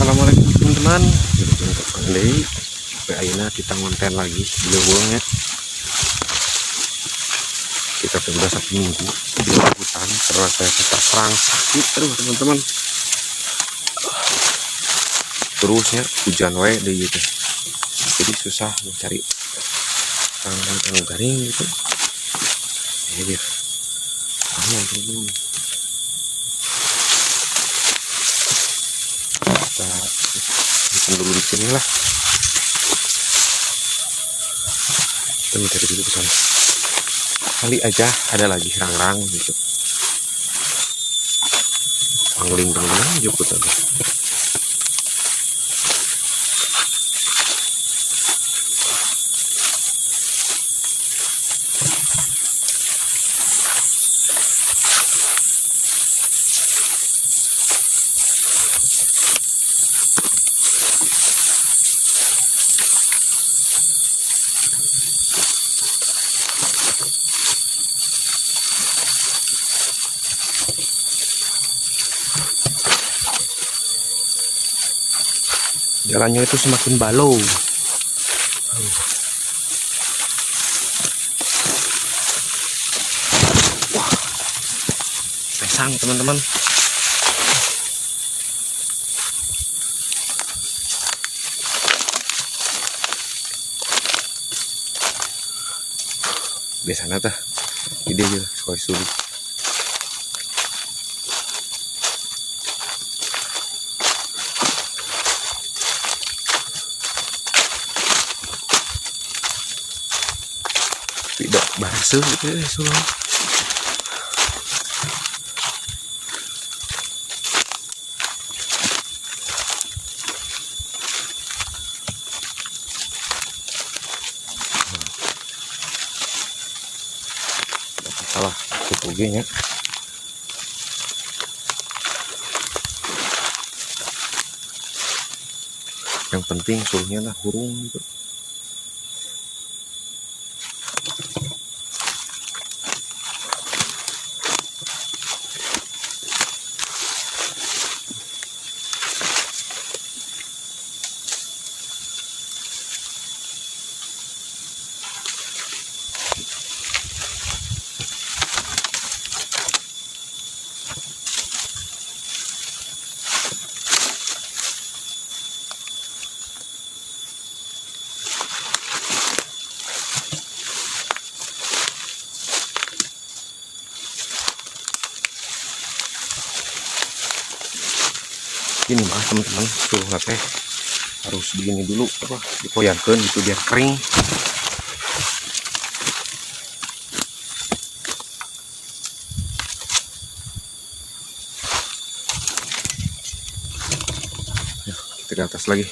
Assalamualaikum teman-teman. Untuk kembali ayeuna kita ngonten lagi di leuweung. Kita sudah 1 minggu di hutan terus kita serang sakit terus teman-teman. Terusnya hujan wae deui gitu. Jadi susah mencari yang garing gitu. Ya gitu. Teman-teman. Kita dulu di sini lah. Kita mencari dulu ke sana. Kali aja ada lagi serang-serang gitu. Angling teman-teman jemput aja. Jalannya itu semakin balau. Wah, pesang teman-teman. Biasanya tah ide aja sekali sulit. Tidak bahasa gitu ya soalnya. Salah cukup nya. Yang penting suruhnya lah hurung gitu. Ini mah teman-teman suruh nate harus begini dulu apa dipoyarkan gitu biar kering. Ya, kita ke atas lagi.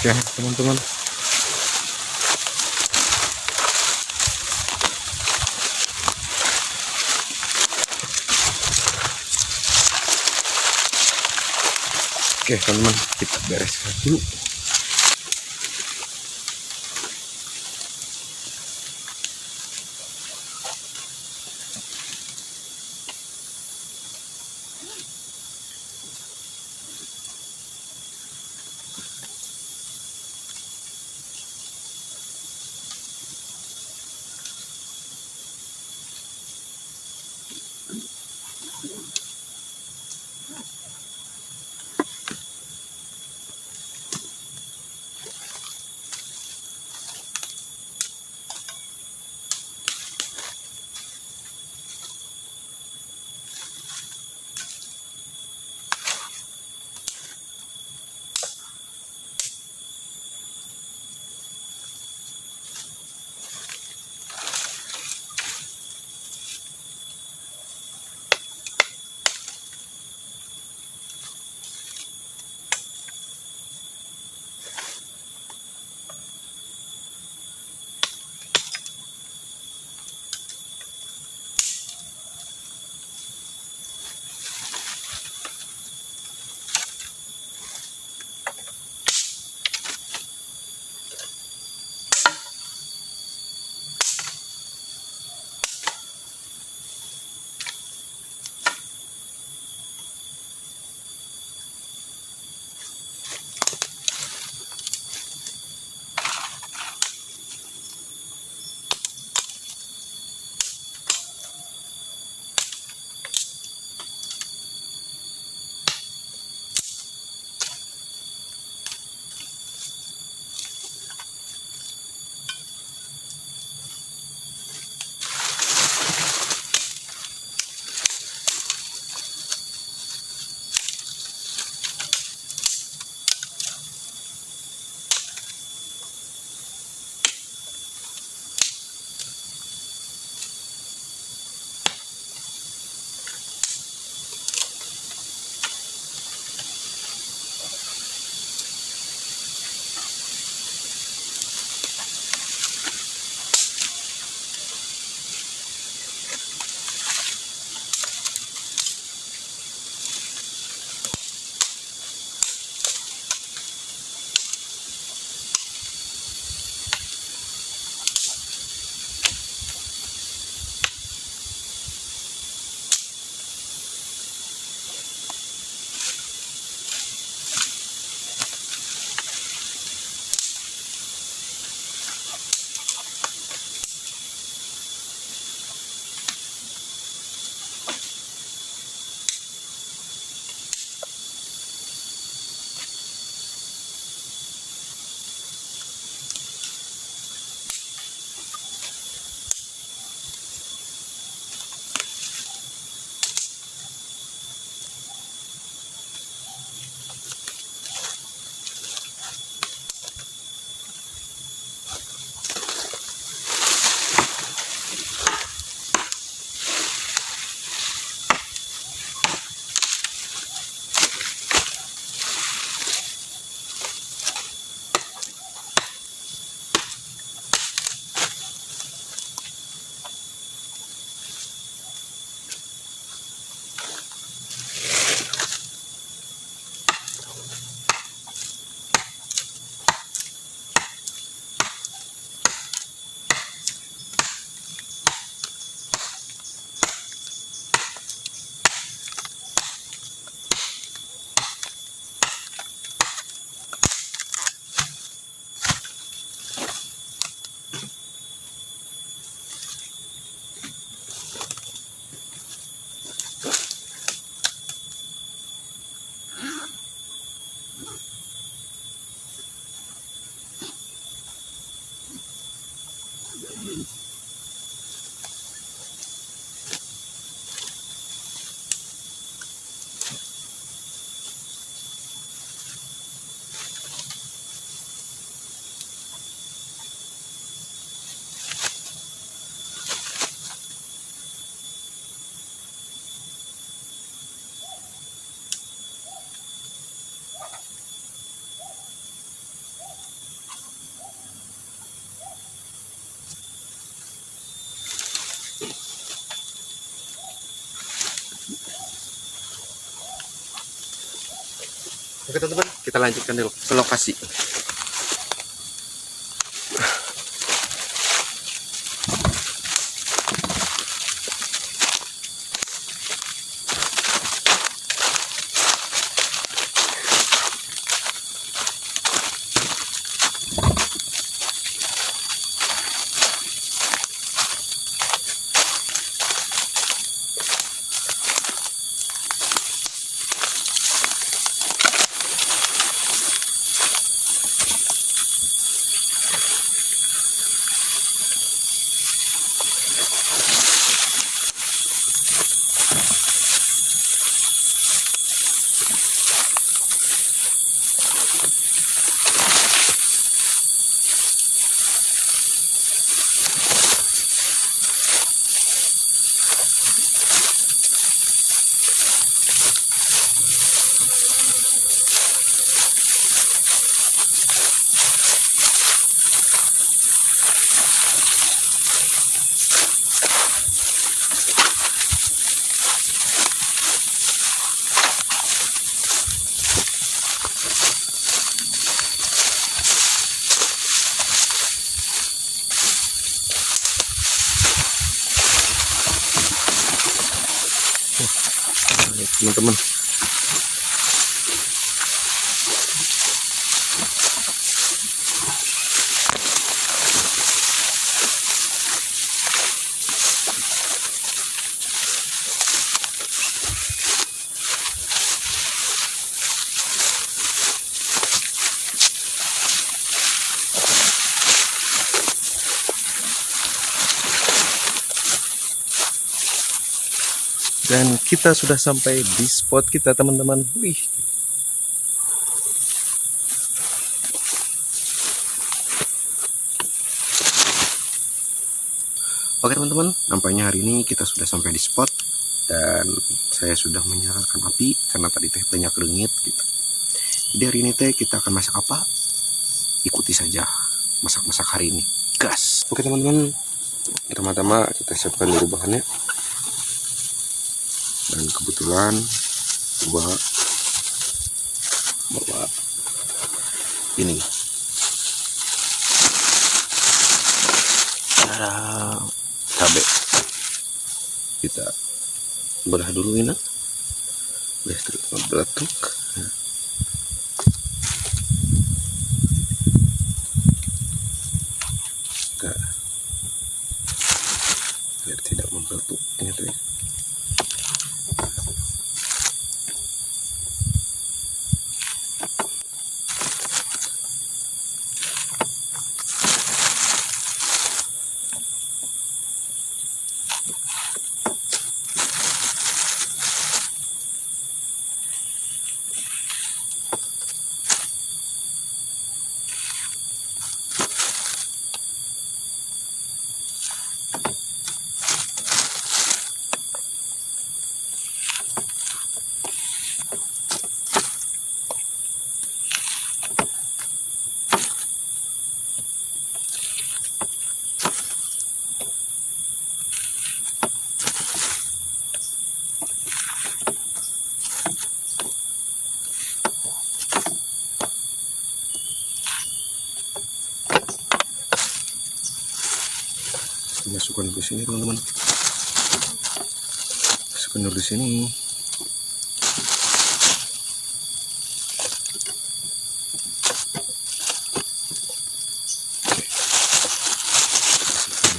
Oke teman-teman, oke teman-teman, kita bereskan dulu. Oke teman-teman, kita lanjutkan dulu ke lokasi. Teman-teman, dan kita sudah sampai di spot kita teman-teman. Wih, oke teman-teman, nampaknya hari ini kita sudah sampai di spot dan saya sudah menyalakan api karena tadi teh banyak renyit gitu. Jadi hari ini teh kita akan masak apa? Ikuti saja masak-masak hari ini. Gas. Oke teman-teman, pertama-tama kita siapkan dulu bahannya. Dan kebetulan bawa ini. Ada cabai. Kita belah dulu ini. Beletuk. Biar tidak membeletuk ini tuh ya. Masukkan ke sini teman-teman, masukkan dulu di sini.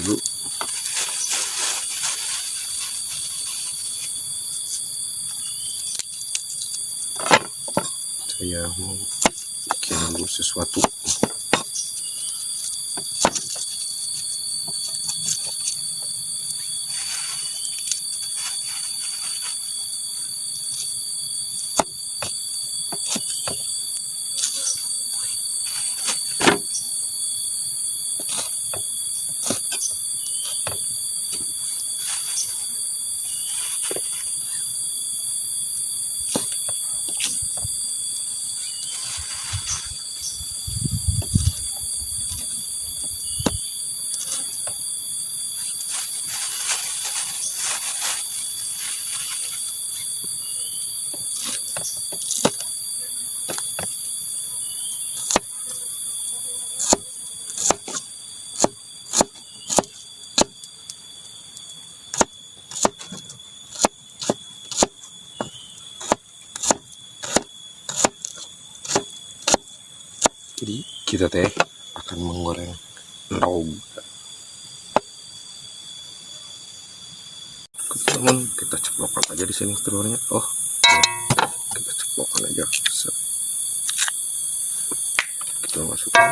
Dulu saya mau bikin dulu sesuatu. kita teh akan menggoreng lauk. Teman, kita ceplokkan aja di sini telurnya. Oh, ya. Kita ceplokkan aja. Set. Kita masukkan.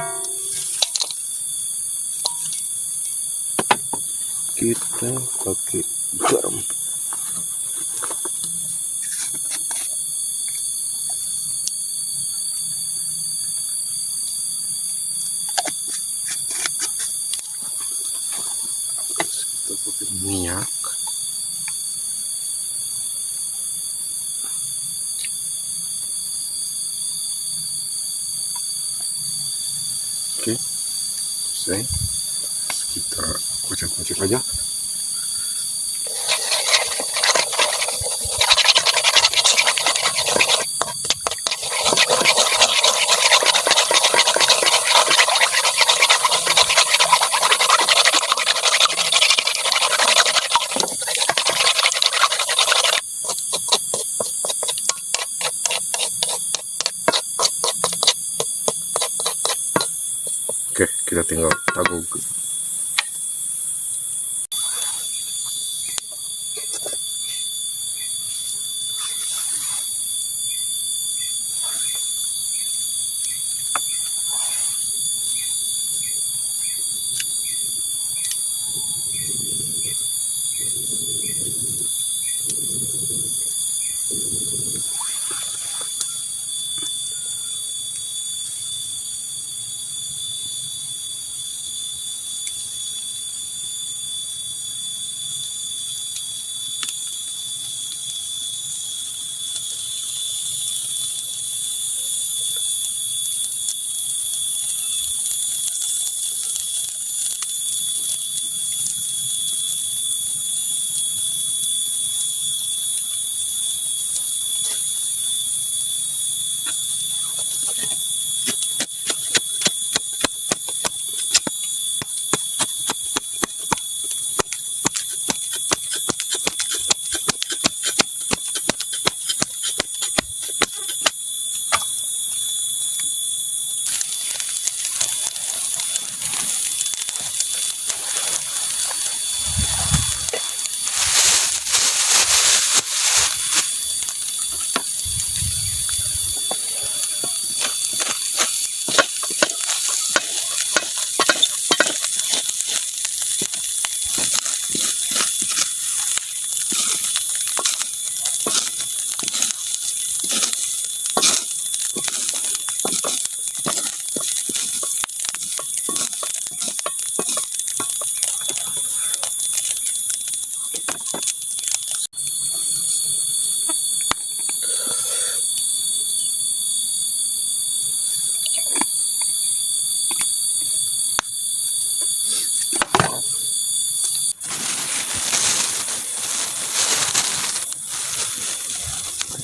Kita pakai garam. Kita pakai minyak. Oke, selesai. Kita kocok-kocok aja. Oke, kita tinggal taguk.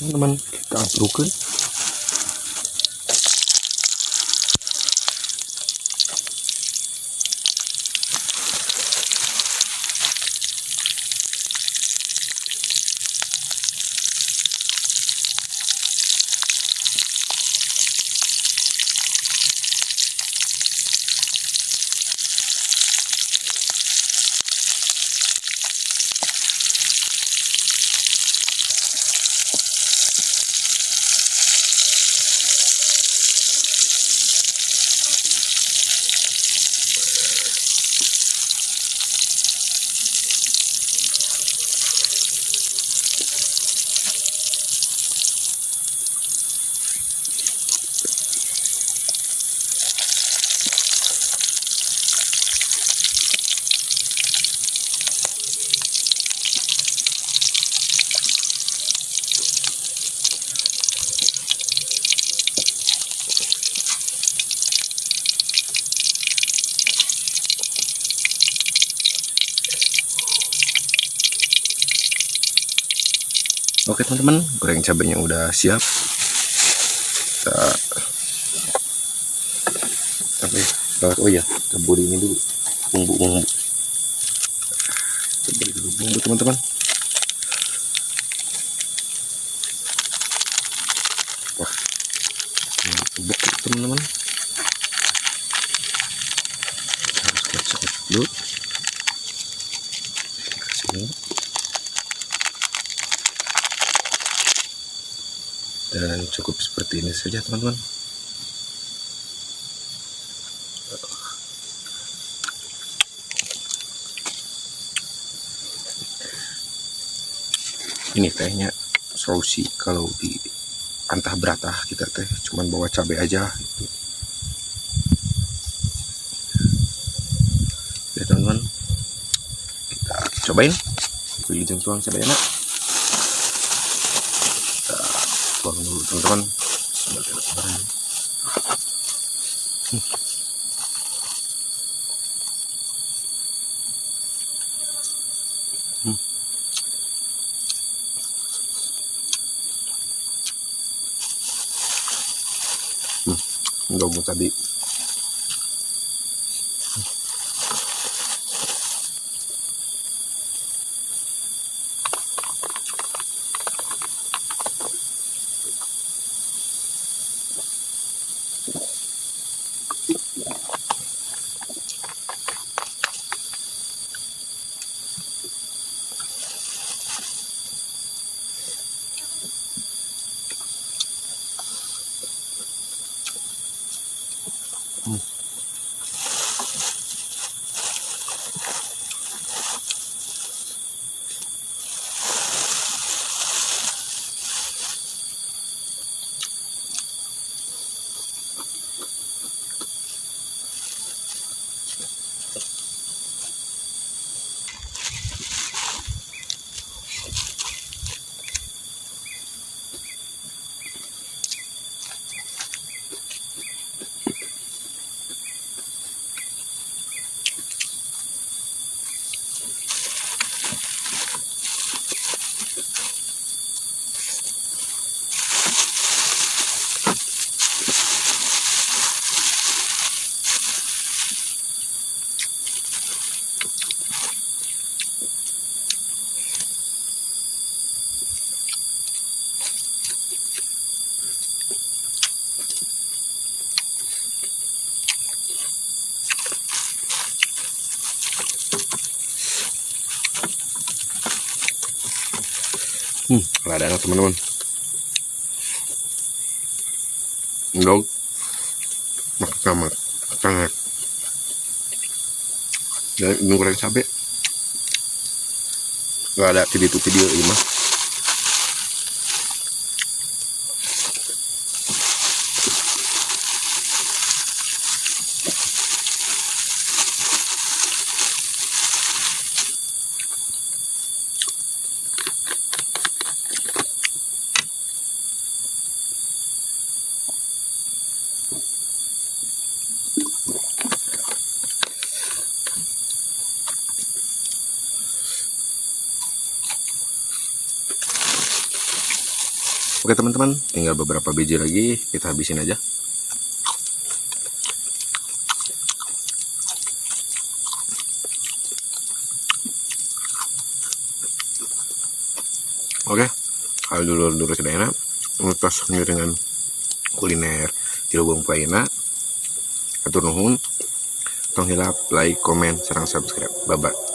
Teman-teman, kita adukkan. Oke teman-teman, goreng cabenya udah siap. Kita oh ya, kita beri ini dulu bumbu. Kita beri dulu bumbu teman-teman. Wah, ini teman-teman. dulu. Sini. Dan cukup seperti ini saja teman-teman. Ini tehnya solusi kalau di antah beratah kita teh cuman bawa cabai aja gitu. Ya teman-teman, kita cobain pilih tuang cabainya. Kita tuang dulu teman-teman. Gabung tadi. Lada enak teman-teman. Dog makan sangat. Dan ini goreng cabai. Gak ada video ini mah. Oke teman-teman, tinggal beberapa biji lagi, kita habisin aja. Oke, kalau dulu sudah enak, untuk dengan kuliner Cilebung Paina. Atur nuhun, tong hilap, like, komen, serang subscribe. Bye-bye.